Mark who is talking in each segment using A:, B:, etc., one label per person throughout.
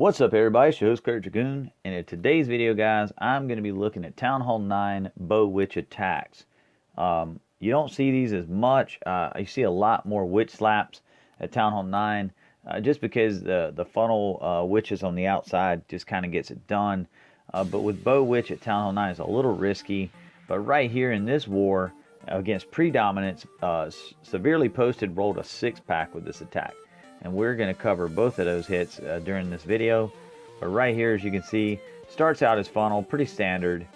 A: What's up, everybody? It's your host, Cleric Dragoon, and in today's video, guys, I'm going to be looking at Town Hall 9 Bowitch attacks. You don't see these as much. You see a lot more witch slaps at Town Hall 9, just because the funnel witches on the outside just kind of gets it done. But with Bowitch at Town Hall 9, it's a little risky. But right here in this war against Predominance, Severely Posted rolled a 6-pack with this attack. And we're going to cover both of those hits during this video. But right here, as you can see, starts out as funnel, pretty standard.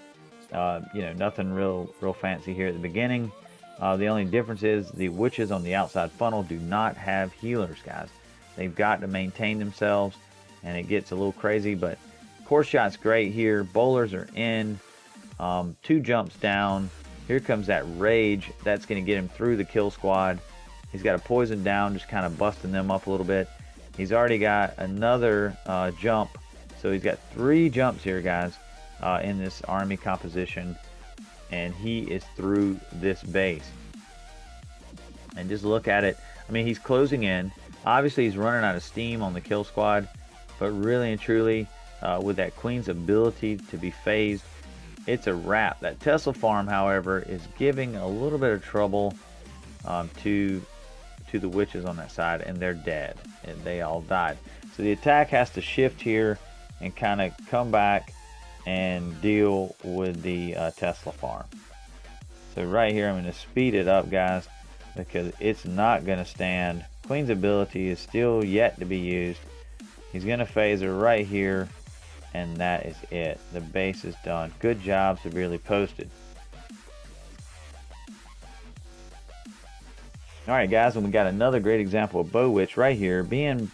A: Nothing real fancy here at the beginning. The only difference is the witches on the outside funnel do not have healers, guys. They've got to maintain themselves, and it gets a little crazy. But core shot's great here. Bowlers are in. 2 jumps down. Here comes that rage. That's going to get him through the kill squad. He's got a poison down, just kind of busting them up a little bit. He's already got another jump. So he's got 3 jumps here, guys, in this army composition. And he is through this base. And just look at it. I mean, he's closing in. Obviously, he's running out of steam on the kill squad. But really and truly, with that queen's ability to be phased, it's a wrap. That Tesla farm, however, is giving a little bit of trouble to the witches on that side, and they're dead, and they all died. So the attack has to shift here and kind of come back and deal with the Tesla farm. So right here, I'm going to speed it up, guys, because it's not going to stand. Queen's ability is still yet to be used. He's going to phase her right here, and that is it. The base is done. Good job, Severely Posted. Alright, guys, and we got another great example of Bowitch right here being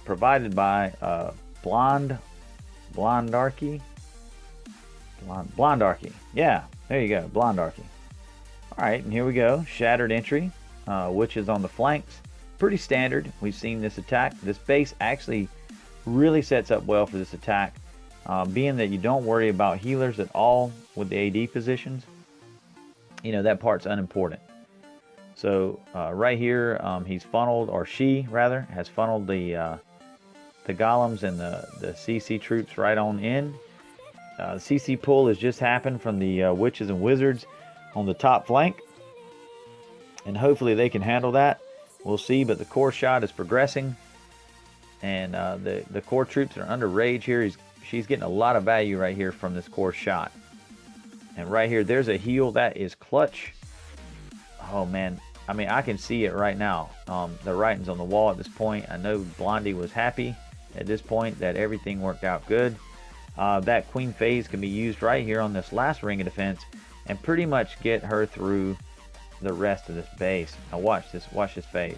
A: provided by Blondarchy. Yeah, there you go, Blondarchy. Alright, and here we go. Shattered entry. Witches on the flanks. Pretty standard. We've seen this attack. This base actually really sets up well for this attack. Being that you don't worry about healers at all with the AD positions, you know, that part's unimportant. So right here, he's funneled, or she rather, has funneled the golems and the CC troops right on in. The CC pull has just happened from the witches and wizards on the top flank, and hopefully they can handle that. We'll see, but the core shot is progressing, and the core troops are under rage here. She's getting a lot of value right here from this core shot. And right here, there's a heal that is clutch. Oh man, I mean, I can see it right now. The writing's on the wall at this point. I know Blondie was happy at this point that everything worked out good. That queen phase can be used right here on this last ring of defense and pretty much get her through the rest of this base. Now watch this phase.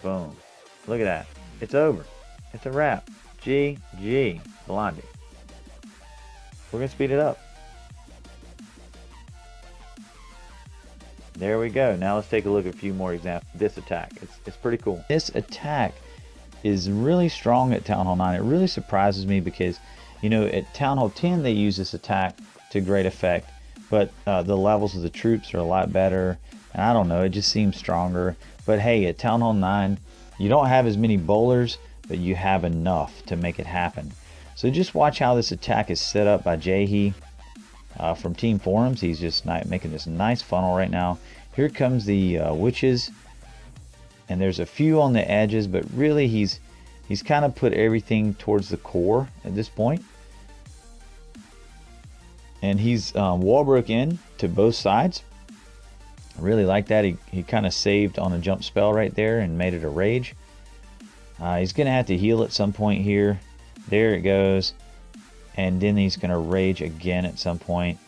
A: Boom. Look at that. It's over. It's a wrap. GG, Blondie. We're going to speed it up. There we go. Now let's take a look at a few more examples. This attack, it's pretty cool. This attack is really strong at Town Hall 9. It really surprises me because, you know, at Town Hall 10 they use this attack to great effect, but the levels of the troops are a lot better, and I don't know, it just seems stronger. But hey, at Town Hall 9, you don't have as many bowlers, but you have enough to make it happen. So just watch how this attack is set up by Jahi. From Team Forums, he's just making this nice funnel right now. Here comes the witches, and there's a few on the edges, but really he's kind of put everything towards the core at this point. And he's wall broke in to both sides. I really like that. He kind of saved on a jump spell right there and made it a rage. He's going to have to heal at some point here. There it goes. And then he's going to rage again at some point.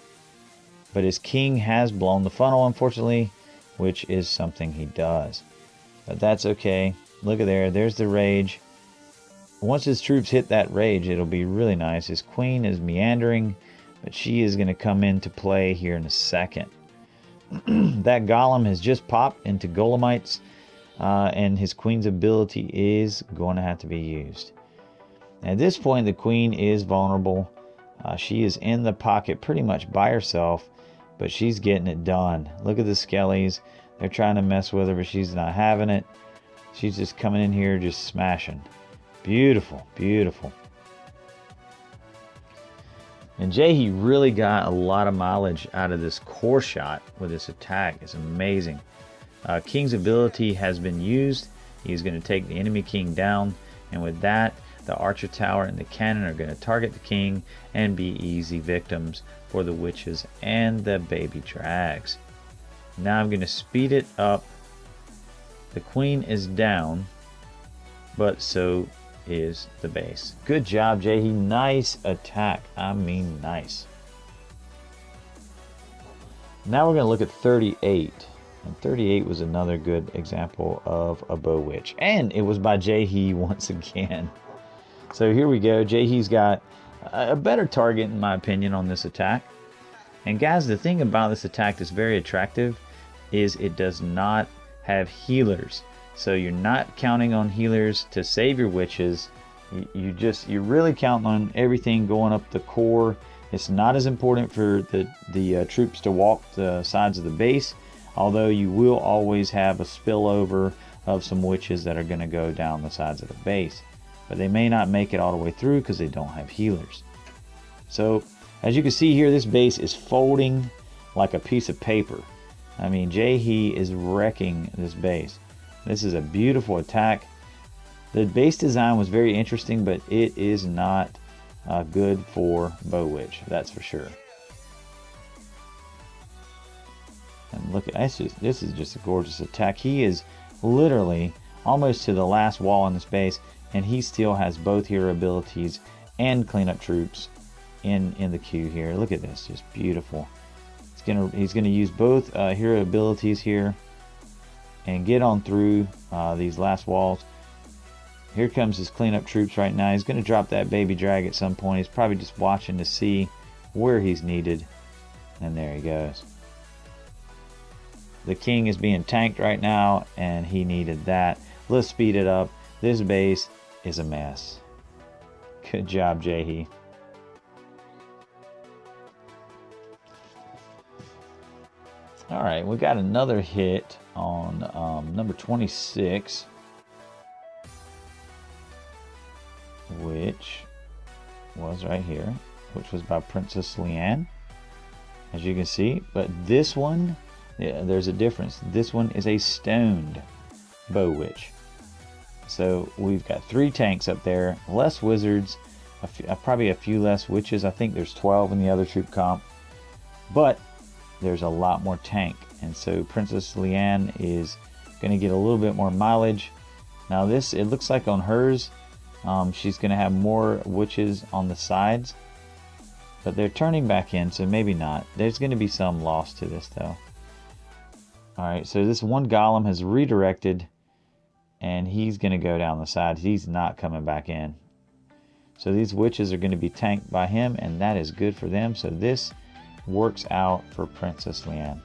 A: But his king has blown the funnel, unfortunately, which is something he does. But that's okay. Look at there. There's the rage. Once his troops hit that rage, it'll be really nice. His queen is meandering, but she is going to come into play here in a second. That golem has just popped into golemites, and his queen's ability is going to have to be used. At this point, the queen is vulnerable. She is in the pocket pretty much by herself, but she's getting it done. Look at the skellies. They're trying to mess with her, but she's not having it. She's just coming in here, just smashing. Beautiful, beautiful. And Jaehy really got a lot of mileage out of this core shot with this attack. It's amazing. King's ability has been used. He's going to take the enemy king down. And with that, the archer tower and the cannon are going to target the king and be easy victims for the witches and the baby drags. Now I'm going to speed it up. The queen is down, but so is the base. Good job, Jaehy. Nice attack. I mean, nice. Now we're going to look at 38. And 38 was another good example of a Bowitch. And it was by Jaehy once again. So here we go. Jaehy's got a better target, in my opinion, on this attack. And guys, the thing about this attack that's very attractive is it does not have healers. So you're not counting on healers to save your witches. You're really counting on everything going up the core. It's not as important for the troops to walk the sides of the base, although you will always have a spillover of some witches that are going to go down the sides of the base. But they may not make it all the way through because they don't have healers. So as you can see here, this base is folding like a piece of paper. I mean, Jaehy is wrecking this base. This is a beautiful attack. The base design was very interesting, but it is not good for Bowitch, that's for sure. And look at this is just a gorgeous attack. He is literally almost to the last wall in this base, and he still has both hero abilities and cleanup troops in the queue here. Look at this, just beautiful. He's gonna use both hero abilities here and get on through these last walls. Here comes his cleanup troops right now. He's gonna drop that baby drag at some point. He's probably just watching to see where he's needed, and there he goes. The king is being tanked right now, and he needed that. Let's speed it up. This base is a mess. Good job, Jaehy. All right, we got another hit on number 26, which was right here, which was by Princess Leanne, as you can see. But this one, yeah, there's a difference. This one is a stoned Bowitch. So we've got 3 tanks up there, less wizards, probably a few less witches. I think there's 12 in the other troop comp, but there's a lot more tank, and so Princess Leanne is going to get a little bit more mileage. Now this, it looks like on hers, she's going to have more witches on the sides, but they're turning back in, so maybe not. There's going to be some loss to this though. Alright, so this one golem has redirected, and he's going to go down the side. He's not coming back in. So these witches are going to be tanked by him, and that is good for them. So this works out for Princess Leanne.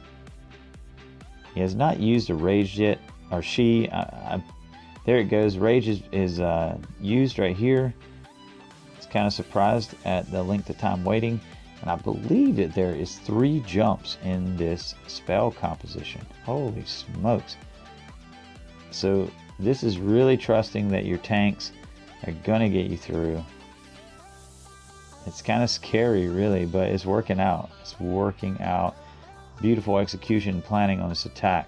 A: He has not used a rage yet, or she. There it goes. Rage is used right here. It's kind of surprised at the length of time waiting, and I believe that there is 3 jumps in this spell composition. Holy smokes! So this is really trusting that your tanks are gonna get you through. It's kind of scary, really, but it's working out. It's working out. Beautiful execution planning on this attack.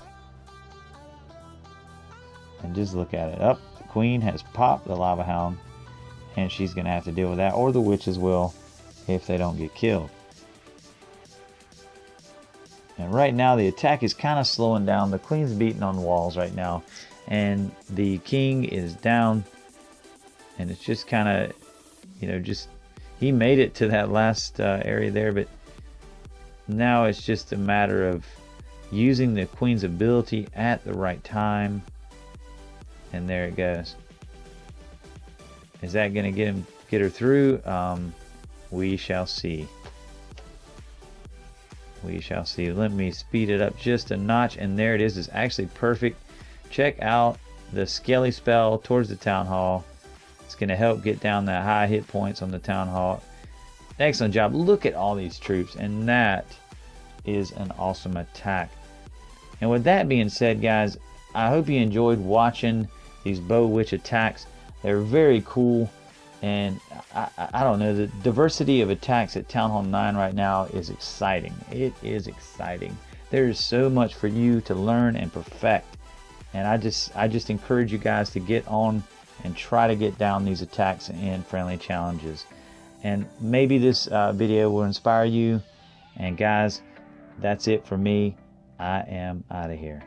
A: And just look at it. Up, the queen has popped the lava hound, and she's going to have to deal with that, or the witches will if they don't get killed. And right now, the attack is kind of slowing down. The queen's beating on walls right now, and the king is down, and it's just kind of, he made it to that last area there, but now it's just a matter of using the queen's ability at the right time. And there it goes. Is that going to get her through? We shall see. We shall see. Let me speed it up just a notch, and there it is. It's actually perfect. Check out the scaly spell towards the town hall. It's going to help get down that high hit points on the town hall. Excellent job. Look at all these troops, and that is an awesome attack. And with that being said, guys, I hope you enjoyed watching these Bowitch attacks. They're very cool, and I don't know, the diversity of attacks at Town Hall 9 right now is exciting. It is exciting. There is so much for you to learn and perfect, and I just encourage you guys to get on and try to get down these attacks in friendly challenges. And maybe this video will inspire you. And guys, that's it for me. I am out of here.